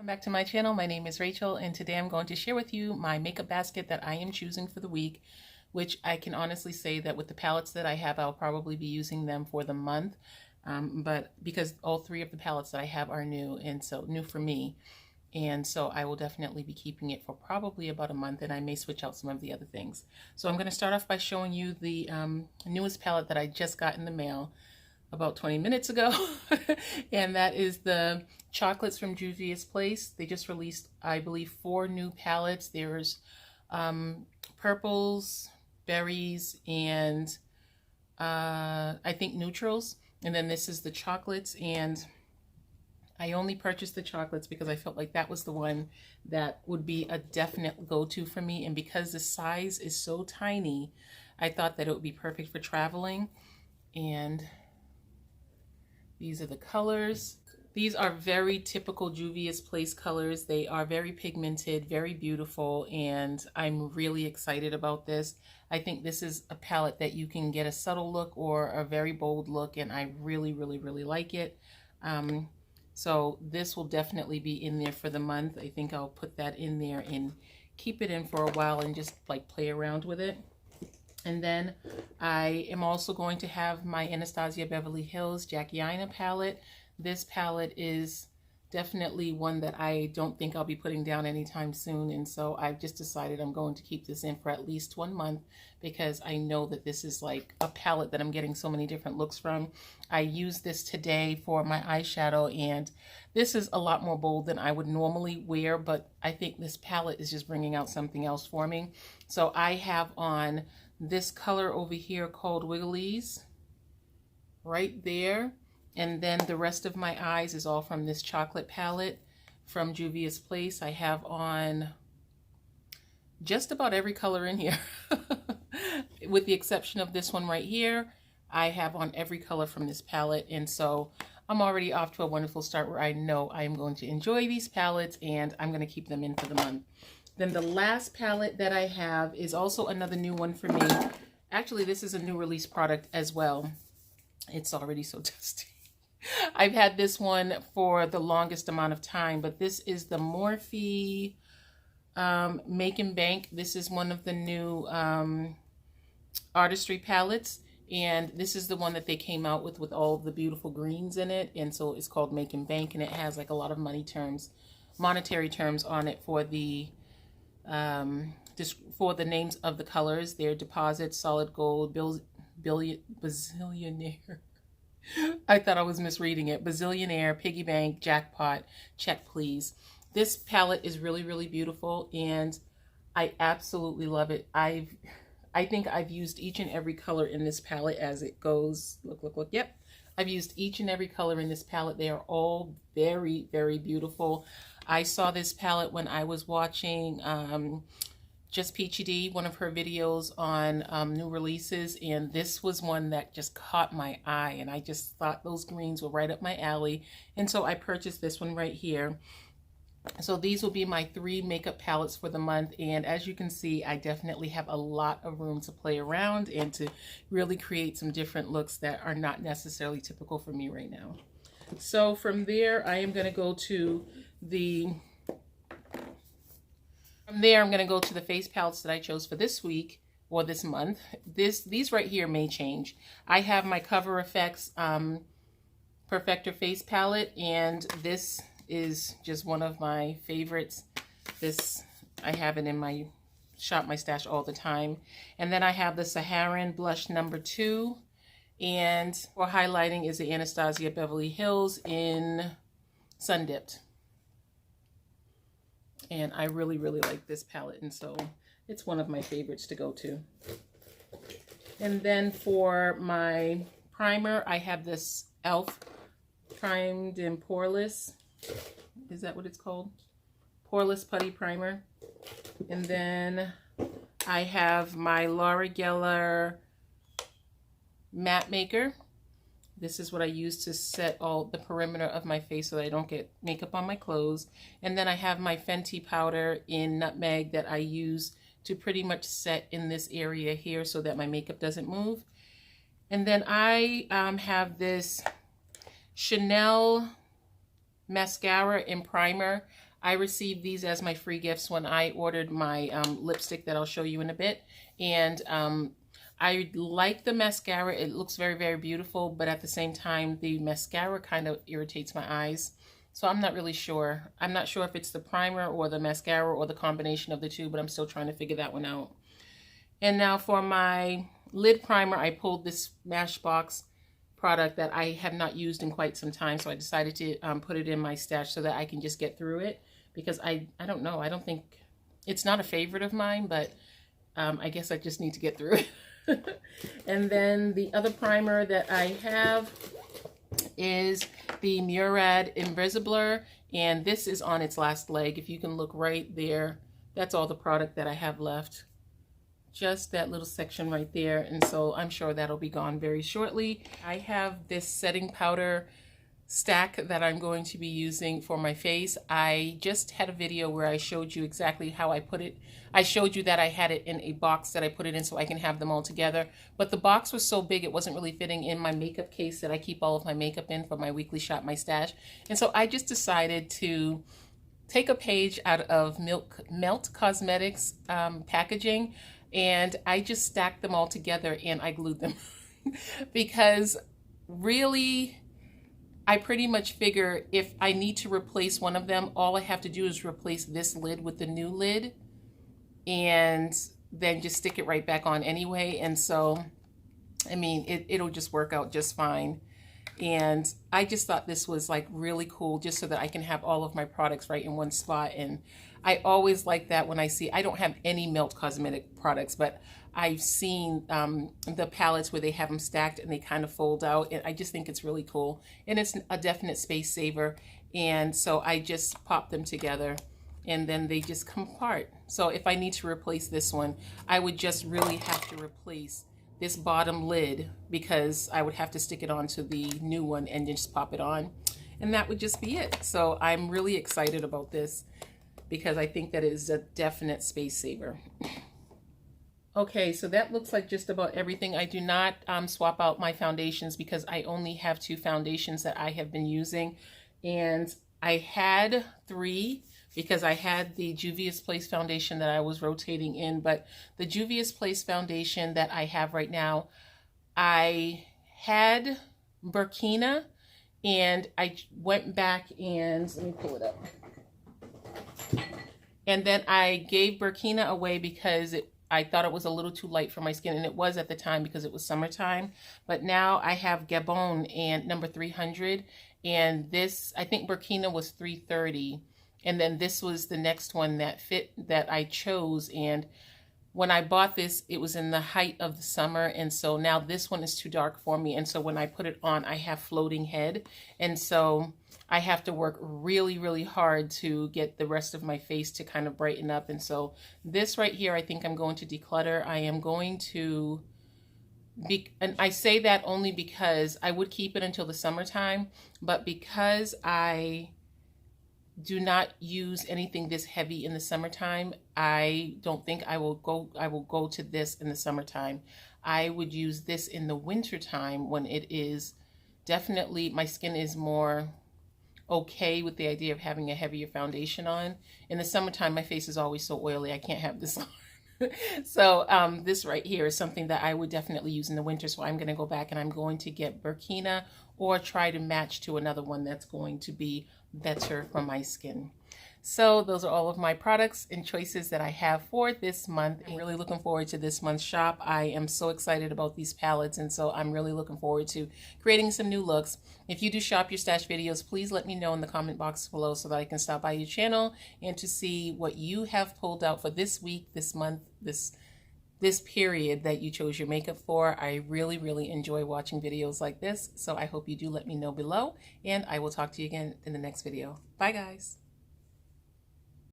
Welcome back to my channel. My name is Rachel, and today I'm going to share with you my makeup basket that I am choosing for the week, which I can honestly say that with the palettes that I have, I'll probably be using them for the month. But because all three of the palettes that I have are new, and so new for me, and so I will definitely be keeping it for probably about a month, and I may switch out some of the other things. So I'm going to start off by showing you the newest palette that I just got in the mail about 20 minutes ago. And that is the chocolates from Juvia's Place. They just released, I believe, 4 new palettes. There's purples, berries, and I think neutrals. And then this is the chocolates, and I only purchased the chocolates because I felt like that was the one that would be a definite go-to for me. And because the size is so tiny, I thought that it would be perfect for traveling. And these are the colors. These are very typical Juvia's Place colors. They are very pigmented, very beautiful, and I'm really excited about this. I think this is a palette that you can get a subtle look or a very bold look, and I really like it. So this will definitely be in there for the month. I think I'll put that in there and keep it in for a while and just like play around with it. And then I am also going to have my Anastasia Beverly Hills Jackie Aina palette. This palette is definitely one that I don't think I'll be putting down anytime soon. And so I've just decided I'm going to keep this in for at least 1 month because I know that this is like a palette that I'm getting so many different looks from. I used this today for my eyeshadow, and this is a lot more bold than I would normally wear, but I think this palette is just bringing out something else for me. So I have on this color over here called Wigglies right there, and then the rest of my eyes is all from this chocolate palette from Juvia's Place. I have on just about every color in here with the exception of this one right here. I have on every color from this palette, and so I'm already off to a wonderful start where I know I am going to enjoy these palettes, and I'm going to keep them in for the month. Then the last palette that I have is also another new one for me. Actually, this is a new release product as well. It's already so dusty. I've had this one for the longest amount of time, but this is the Morphe Make and Bank. This is one of the new artistry palettes, and this is the one that they came out with all of the beautiful greens in it, and so it's called Make and Bank, and it has like a lot of monetary terms on it for the names of the colors. They're deposit, solid gold, bazillionaire. I thought I was misreading it. Bazillionaire, piggy bank, jackpot, check please. This palette is really beautiful, and I absolutely love it. I think I've used each and every color in this palette as it goes. Look. Yep. I've used each and every color in this palette. They are all very beautiful. I saw this palette when I was watching Just Peachy D, one of her videos on new releases, and this was one that just caught my eye, and I just thought those greens were right up my alley, and so I purchased this one right here. So these will be my 3 makeup palettes for the month, and as you can see, I definitely have a lot of room to play around and to really create some different looks that are not necessarily typical for me right now. So from there, I am going to go to the face palettes that I chose for this week or this month. These right here may change. I have my Cover FX Perfector face palette, and this is just one of my favorites. I have it in my stash all the time. And then I have the Saharan blush number 2, and for highlighting is the Anastasia Beverly Hills in Sun Dipped. And I really like this palette, and so it's one of my favorites to go to. And then for my primer, I have this e.l.f. Primed and Poreless. Is that what it's called? Poreless Putty Primer. And then I have my Laura Geller Matte Maker. This is what I use to set all the perimeter of my face so that I don't get makeup on my clothes. And then I have my Fenty powder in Nutmeg that I use to pretty much set in this area here so that my makeup doesn't move. And then I have this Chanel mascara and primer. I received these as my free gifts when I ordered my lipstick that I'll show you in a bit. And I like the mascara. It looks very, very beautiful, but at the same time, the mascara kind of irritates my eyes. So I'm not really sure. I'm not sure if it's the primer or the mascara or the combination of the two, but I'm still trying to figure that one out. And now for my lid primer, I pulled this Smashbox product that I have not used in quite some time. So I decided to put it in my stash so that I can just get through it. Because I don't know. I don't think, it's not a favorite of mine, but I guess I just need to get through it. And then the other primer that I have is the Murad Invisiblur, and this is on its last leg. If you can look right there, that's all the product that I have left. Just that little section right there, and so I'm sure that'll be gone very shortly. I have this setting powder stack that I'm going to be using for my face. I just had a video where I showed you exactly how I put it. I showed you that I had it in a box that I put it in so I can have them all together. But the box was so big it wasn't really fitting in my makeup case that I keep all of my makeup in for my weekly shop, my stash. And so I just decided to take a page out of Melt Cosmetics packaging, and I just stacked them all together and I glued them. Because really, I pretty much figure if I need to replace one of them, all I have to do is replace this lid with the new lid and then just stick it right back on anyway. And so, I mean, it'll just work out just fine. And I just thought this was like really cool just so that I can have all of my products right in one spot. And I always like that when I see, I don't have any Melt Cosmetic products, but I've seen the palettes where they have them stacked and they kind of fold out, and I just think it's really cool. And it's a definite space saver. And so I just pop them together and then they just come apart. So if I need to replace this one, I would just really have to replace this bottom lid because I would have to stick it onto the new one and just pop it on. And that would just be it. So I'm really excited about this because I think that it is a definite space saver. Okay, so that looks like just about everything. I do not swap out my foundations because I only have 2 foundations that I have been using. And I had 3 because I had the Juvia's Place foundation that I was rotating in. But the Juvia's Place foundation that I have right now, I had Burkina, and I went back and, let me pull it up. And then I gave Burkina away because I thought it was a little too light for my skin, and it was at the time because it was summertime. But now I have Gabon and number 300, and this, I think Burkina was 330, and then this was the next one that fit that I chose. And when I bought this, it was in the height of the summer, and so now this one is too dark for me, and so when I put it on, I have floating head, and so I have to work really, really hard to get the rest of my face to kind of brighten up. And so this right here, I think I'm going to declutter. I am going to, and I say that only because I would keep it until the summertime, but because I do not use anything this heavy in the summertime, I don't think I will go to this in the summertime. I would use this in the wintertime when it is definitely, my skin is more okay with the idea of having a heavier foundation on. In the summertime, my face is always so oily, I can't have this on. So this right here is something that I would definitely use in the winter. So I'm going to go back and I'm going to get Burkina or try to match to another one that's going to be better for my skin. So those are all of my products and choices that I have for this month. I'm really looking forward to this month's shop. I am so excited about these palettes, and so I'm really looking forward to creating some new looks. If you do shop your stash videos, please let me know in the comment box below so that I can stop by your channel and to see what you have pulled out for this week, this month, this period that you chose your makeup for. I really, really enjoy watching videos like this, so I hope you do let me know below, and I will talk to you again in the next video. Bye, guys.